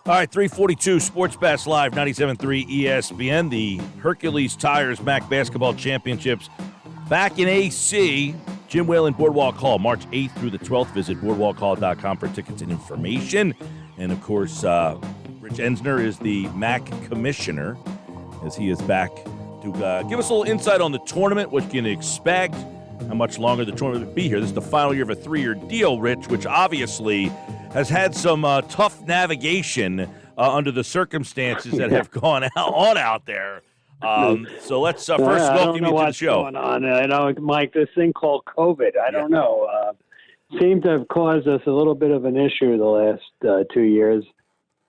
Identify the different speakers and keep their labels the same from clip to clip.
Speaker 1: All right, 342 Sports Bass Live, 97.3 ESPN. The Hercules Tires MAAC Basketball Championships back in AC. Jim Whelan Boardwalk Hall, March 8th through the 12th. Visit boardwalkhall.com for tickets and information. And, of course, Rich Ensor is the MAAC Commissioner, as he is back to give us a little insight on the tournament, what you can expect, how much longer the tournament will be here. This is the final year of a 3-year deal, Rich, which obviously has had some tough navigation under the circumstances that have gone on out there. So let's first welcome you to the show.
Speaker 2: Going on. I know, Mike, this thing called COVID, I don't know, seemed to have caused us a little bit of an issue the last 2 years.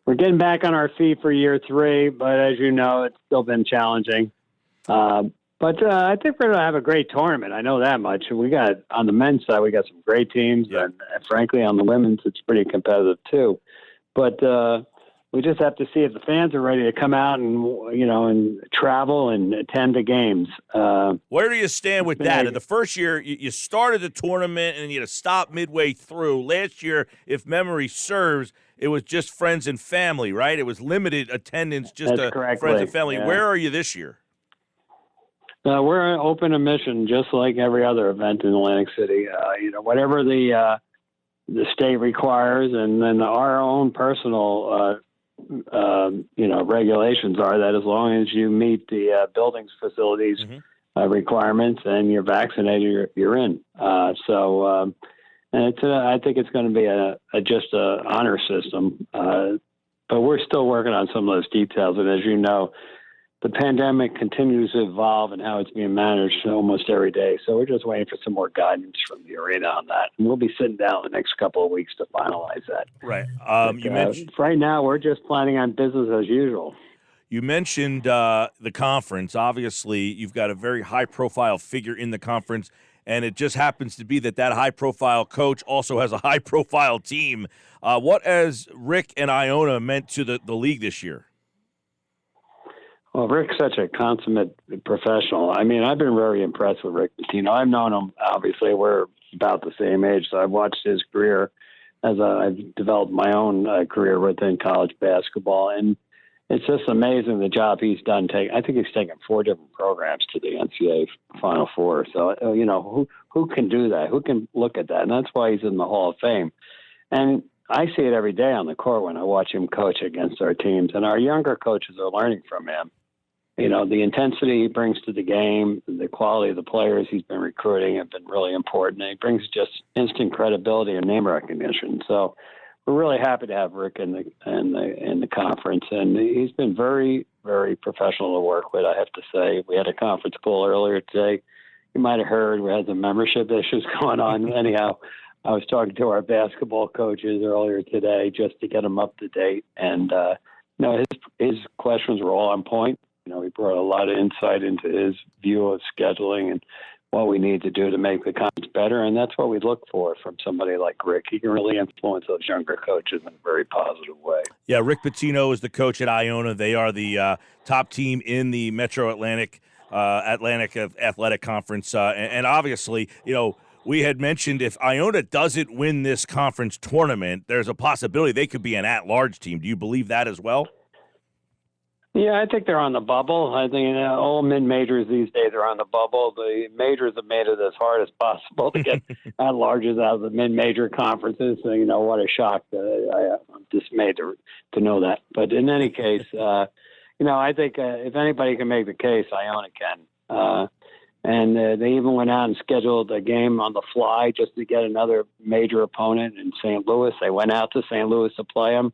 Speaker 2: We're getting back on our feet for year 3, but as you know, it's still been challenging. But I think we're going to have a great tournament. I know that much. We got, on the men's side, we got some great teams. And frankly, on the women's, it's pretty competitive too. But we just have to see if the fans are ready to come out and, and travel and attend the games.
Speaker 1: Where do you stand with that? In the first year, you started the tournament and you had to stop midway through. Last year, if memory serves, it was just friends and family, right? It was limited attendance, just friends and family. Yeah. Where are you this year?
Speaker 2: We're an open admission, just like every other event in Atlantic City. Whatever the state requires, and then our own personal, regulations are that as long as you meet the buildings facilities requirements and you're vaccinated, you're in. And I think it's going to be just a honor system, but we're still working on some of those details. And as you know, the pandemic continues to evolve and how it's being managed almost every day. So we're just waiting for some more guidance from the arena on that. And we'll be sitting down the next couple of weeks to finalize that.
Speaker 1: Right.
Speaker 2: You mentioned right now we're just planning on business as usual.
Speaker 1: You mentioned the conference. Obviously, you've got a very high-profile figure in the conference, and it just happens to be that high-profile coach also has a high-profile team. What has Rick and Iona meant to the league this year?
Speaker 2: Well, Rick's such a consummate professional. I mean, I've been very impressed with Rick Pitino. I've known him, obviously, we're about the same age, so I've watched his career as I've developed my own career within college basketball. And it's just amazing the job he's done. I think he's taken 4 different programs to the NCAA Final Four. So, who can do that? Who can look at that? And that's why he's in the Hall of Fame. And I see it every day on the court when I watch him coach against our teams. And our younger coaches are learning from him. The intensity he brings to the game, the quality of the players he's been recruiting have been really important. And he brings just instant credibility and name recognition. So we're really happy to have Rick in the conference. And he's been very, very professional to work with, I have to say. We had a conference call earlier today. You might have heard we had some membership issues going on. Anyhow, I was talking to our basketball coaches earlier today just to get them up to date. And, his questions were all on point. He brought a lot of insight into his view of scheduling and what we need to do to make the conference better. And that's what we look for from somebody like Rick. He can really influence those younger coaches in a very positive way.
Speaker 1: Yeah, Rick Pitino is the coach at Iona. They are the top team in the Metro Atlantic Athletic Conference. And obviously, we had mentioned if Iona doesn't win this conference tournament, there's a possibility they could be an at-large team. Do you believe that as well?
Speaker 2: Yeah, I think they're on the bubble. I think all mid-majors these days are on the bubble. The majors have made it as hard as possible to get at-larges out of the mid-major conferences. So, what a shock. I'm dismayed to know that. But in any case, I think if anybody can make the case, Iona can. And they even went out and scheduled a game on the fly just to get another major opponent in St. Louis. They went out to St. Louis to play them.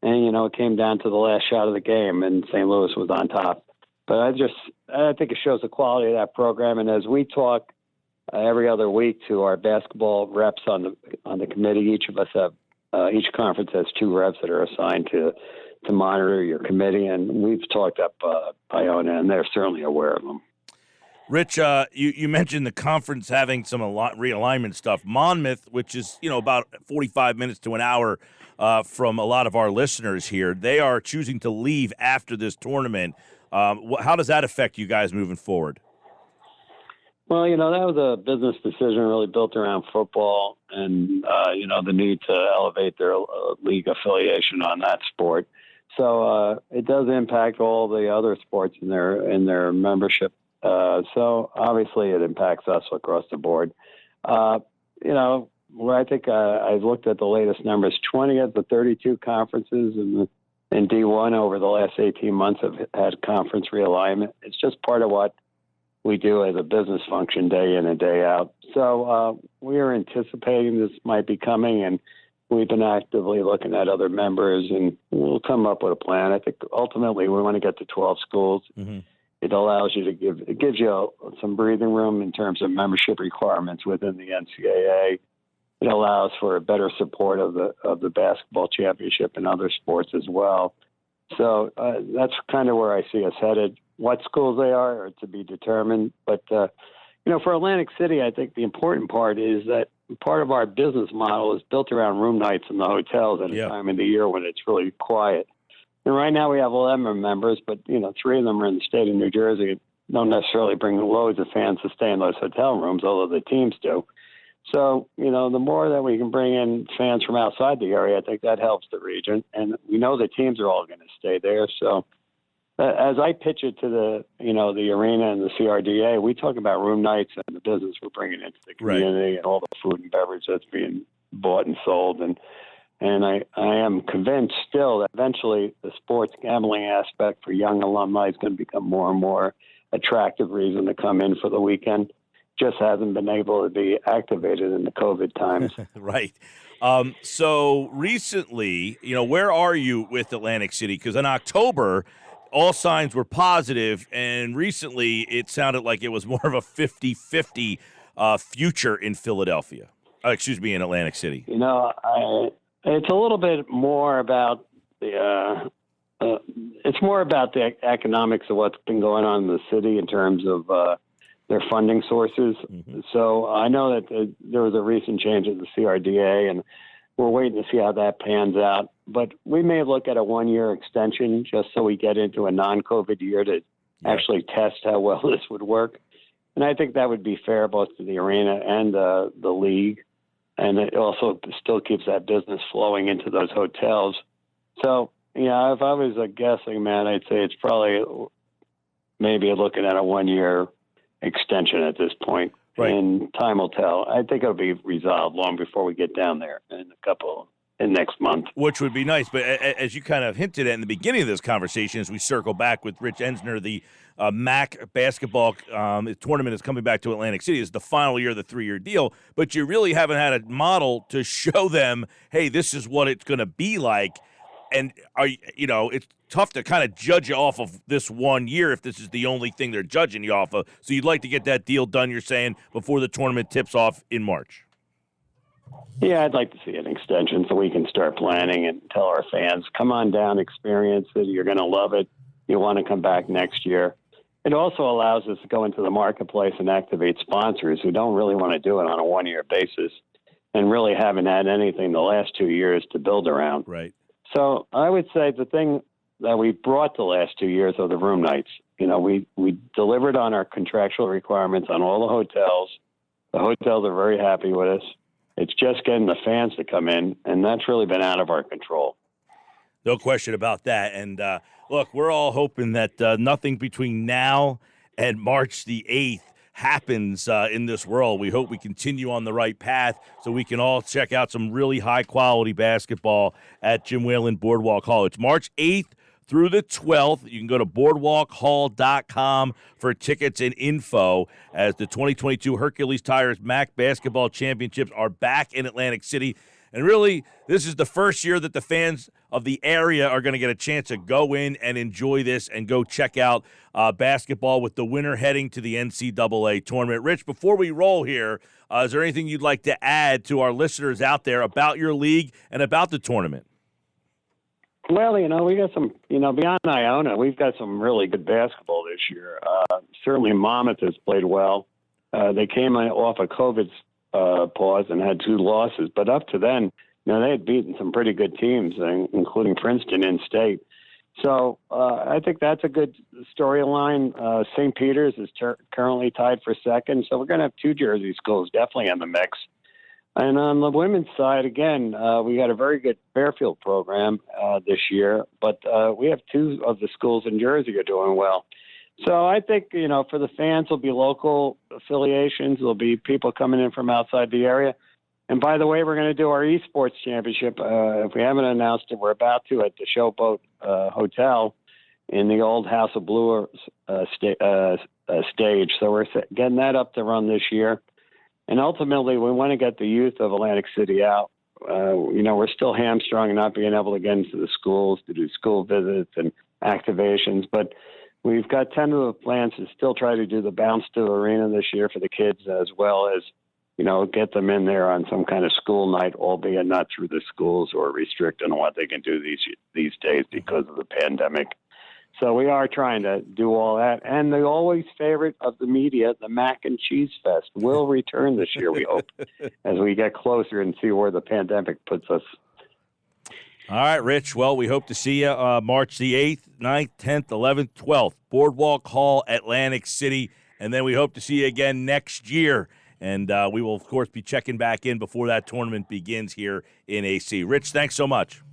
Speaker 2: And, it came down to the last shot of the game, and St. Louis was on top. But I think it shows the quality of that program. And as we talk every other week to our basketball reps on the committee, each of us each conference has 2 reps that are assigned to monitor your committee. And we've talked up Iona, and they're certainly aware of them.
Speaker 1: Rich, you mentioned the conference having some realignment stuff. Monmouth, which is, about 45 minutes to an hour from a lot of our listeners here, they are choosing to leave after this tournament. How does that affect you guys moving forward?
Speaker 2: Well, that was a business decision really built around football and, the need to elevate their league affiliation on that sport. So it does impact all the other sports in their membership. So obviously it impacts us across the board. Where I think I looked at the latest numbers, 20 of the 32 conferences in D1 over the last 18 months have had conference realignment. It's just part of what we do as a business function day in and day out. So we are anticipating this might be coming, and we've been actively looking at other members, and we'll come up with a plan. I think ultimately we want to get to 12 schools. Mm-hmm. It allows you it gives you some breathing room in terms of membership requirements within the NCAA. It allows for a better support of the basketball championship and other sports as well. So that's kind of where I see us headed. What schools they are to be determined. But, for Atlantic City, I think the important part is that part of our business model is built around room nights in the hotels at a time of the year when it's really quiet. And right now we have 11 members, but, 3 of them are in the state of New Jersey. Don't necessarily bring loads of fans to stay in those hotel rooms, although the teams do. So, the more that we can bring in fans from outside the area, I think that helps the region. And we know the teams are all going to stay there. So as I pitch it to the arena and the CRDA, we talk about room nights and the business we're bringing into the community and all the food and beverage that's being bought and sold. And I am convinced still that eventually the sports gambling aspect for young alumni is going to become more and more attractive reason to come in for the weekend. Just hasn't been able to be activated in the COVID times.
Speaker 1: Right. So recently, where are you with Atlantic City? Because in October, all signs were positive, and recently it sounded like it was more of a 50-50 future in Philadelphia. In Atlantic City.
Speaker 2: It's a little bit more about it's more about the economics of what's been going on in the city in terms of their funding sources. Mm-hmm. So I know that there was a recent change at the CRDA, and we're waiting to see how that pans out. But we may look at a 1-year extension just so we get into a non-COVID year to actually test how well this would work. And I think that would be fair both to the arena and the league. And it also still keeps that business flowing into those hotels. So, if I was a guessing man, I'd say it's probably maybe looking at a 1-year extension at this point. Right. And time will tell. I think it'll be resolved long before we get down there in next month.
Speaker 1: Which would be nice. But as you kind of hinted at in the beginning of this conversation, as we circle back with Rich Ensor, the MAAC Basketball Tournament is coming back to Atlantic City. It's the final year of the 3-year deal. But you really haven't had a model to show them, hey, this is what it's going to be like. And, it's tough to kind of judge you off of this 1 year if this is the only thing they're judging you off of. So you'd like to get that deal done, you're saying, before the tournament tips off in March.
Speaker 2: Yeah, I'd like to see an extension so we can start planning and tell our fans, come on down, experience it. You're going to love it. You want to come back next year. It also allows us to go into the marketplace and activate sponsors who don't really want to do it on a 1-year basis and really haven't had anything the last 2 years to build around.
Speaker 1: Right.
Speaker 2: So I would say the thing that we brought the last 2 years are the room nights. We delivered on our contractual requirements on all the hotels. The hotels are very happy with us. It's just getting the fans to come in, and that's really been out of our control.
Speaker 1: No question about that. And, look, we're all hoping that nothing between now and March the 8th happens in this world. We hope we continue on the right path so we can all check out some really high-quality basketball at Jim Whelan Boardwalk Hall. It's March 8th through the 12th. You can go to boardwalkhall.com for tickets and info as the 2022 Hercules Tires MAAC Basketball Championships are back in Atlantic City. And really, this is the first year that the fans of the area are going to get a chance to go in and enjoy this and go check out basketball with the winner heading to the NCAA tournament. Rich, before we roll here, is there anything you'd like to add to our listeners out there about your league and about the tournament?
Speaker 2: Well, we got some, beyond Iona, we've got some really good basketball this year. Certainly Monmouth has played well. They came off a COVID pause and had 2 losses, but up to then, they had beaten some pretty good teams, including Princeton in state. So I think that's a good storyline. St. Peter's is currently tied for second, so we're going to have 2 Jersey schools definitely in the mix. And on the women's side, again, we got a very good Fairfield program this year, but we have two of the schools in Jersey are doing well. So I think, for the fans, there'll be local affiliations. There'll be people coming in from outside the area. And by the way, we're going to do our esports championship. If we haven't announced it, we're about to at the Showboat Hotel in the old House of Blue stage. So we're getting that up to run this year. And ultimately, we want to get the youth of Atlantic City out. We're still hamstrung not being able to get into the schools to do school visits and activations. But we've got tentative plans to still try to do the Bounce to Arena this year for the kids, as well as, get them in there on some kind of school night, albeit not through the schools or restricting on what they can do these days because of the pandemic. So we are trying to do all that. And the always favorite of the media, the Mac and Cheese Fest, will return this year, we hope, as we get closer and see where the pandemic puts us.
Speaker 1: All right, Rich. Well, we hope to see you March the 8th, 9th, 10th, 11th, 12th, Boardwalk Hall, Atlantic City. And then we hope to see you again next year. And we will, of course, be checking back in before that tournament begins here in AC. Rich, thanks so much.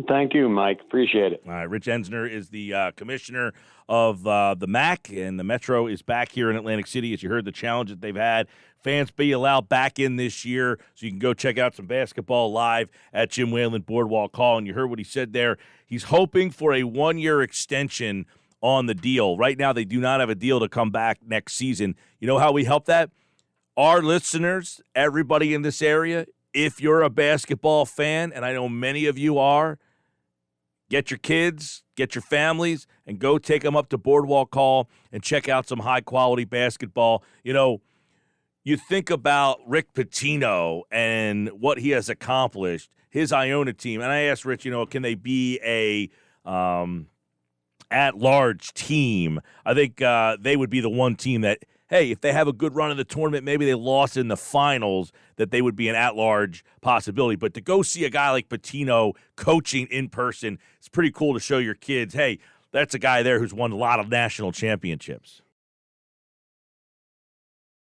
Speaker 2: Thank you, Mike. Appreciate it.
Speaker 1: All right, Rich Ensor is the commissioner of the MAAC, and the Metro is back here in Atlantic City. As you heard, the challenge that they've had. Fans be allowed back in this year, so you can go check out some basketball live at Jim Whelan Boardwalk Hall. And you heard what he said there. He's hoping for a one-year extension on the deal. Right now, they do not have a deal to come back next season. You know how we help that? Our listeners, everybody in this area, if you're a basketball fan, and I know many of you are, get your kids, get your families, and go take them up to Boardwalk Hall and check out some high-quality basketball. You think about Rick Pitino and what he has accomplished, his Iona team. And I asked Rich, can they be a at-large team? I think they would be the one team that, hey, if they have a good run in the tournament, maybe they lost in the finals, that they would be an at-large possibility. But to go see a guy like Pitino coaching in person, it's pretty cool to show your kids, hey, that's a guy there who's won a lot of national championships.